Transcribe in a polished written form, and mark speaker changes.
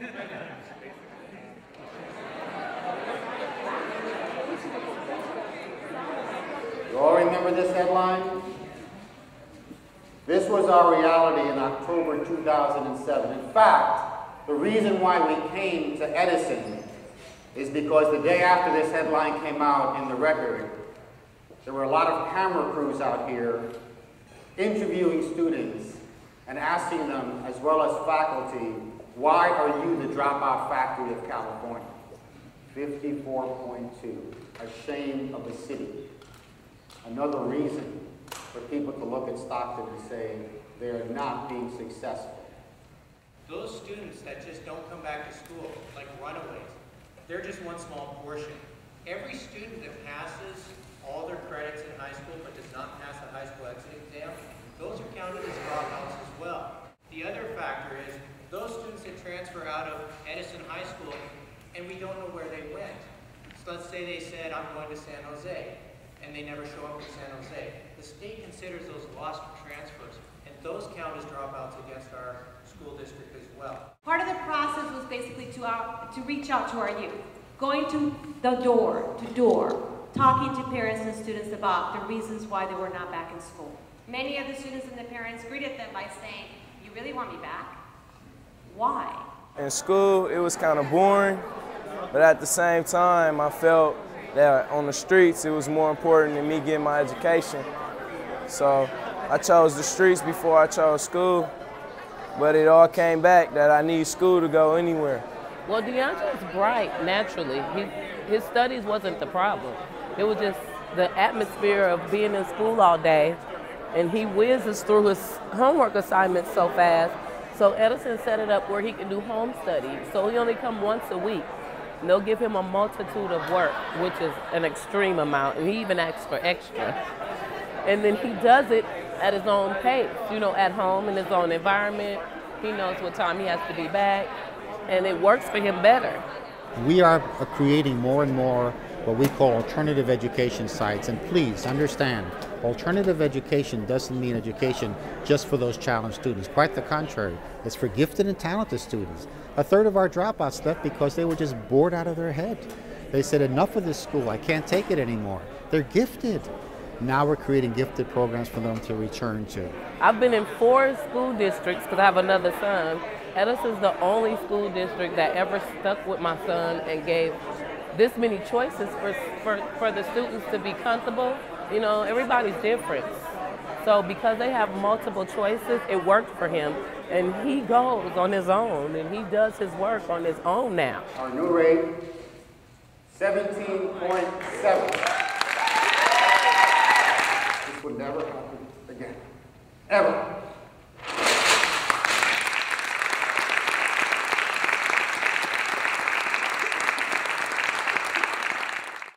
Speaker 1: You all remember this headline? This was our reality in October 2007. In fact, the reason why we came to Edison is because the day after this headline came out in the Record, there were a lot of camera crews out here interviewing students and asking them, as well as faculty, why are you the dropout factory of California? 54.2, ashamed of the city. Another reason for people to look at Stockton and say they are not being successful.
Speaker 2: Those students that just don't come back to school, like runaways, they're just one small portion. Every student that passes all their credits in high school but does not pass the high school exit exam, those are counted as dropouts as well. The other factor is those students that transfer out of Edison High School and we don't know where they went. So let's say they said, I'm going to San Jose, and they never show up in San Jose. The state considers those lost transfers, and those count as dropouts against our school district as well.
Speaker 3: Part of the process was basically to reach out to our youth, going to the door to door, talking to parents and students about the reasons why they were not back in school. Many of the students and the parents greeted them by saying, "You really want me back? Why?"
Speaker 4: In school, it was kind of boring, but at the same time, I felt that on the streets, it was more important than me getting my education. So I chose the streets before I chose school, but it all came back that I need school to go anywhere.
Speaker 5: Well, DeAngelo's bright naturally. His studies wasn't the problem. It was just the atmosphere of being in school all day, and he whizzes through his homework assignments so fast. So Edison set it up where he can do home study. So he only come once a week. And they'll give him a multitude of work, which is an extreme amount, and he even asks for extra. And then he does it at his own pace, you know, at home in his own environment. He knows what time he has to be back, and it works for him better.
Speaker 6: We are creating more and more what we call alternative education sites, and please understand, alternative education doesn't mean education just for those challenged students. Quite the contrary, it's for gifted and talented students. A third of our dropouts left because they were just bored out of their head. They said, enough of this school, I can't take it anymore. They're gifted. Now we're creating gifted programs for them to return to.
Speaker 5: I've been in 4 school districts because I have another son. Edison's the only school district that ever stuck with my son and gave this many choices for the students to be comfortable. You know, everybody's different. So because they have multiple choices, it worked for him. And he goes on his own, and he does his work on his own now.
Speaker 1: Our new rate, 17.7. This would never happen again, ever.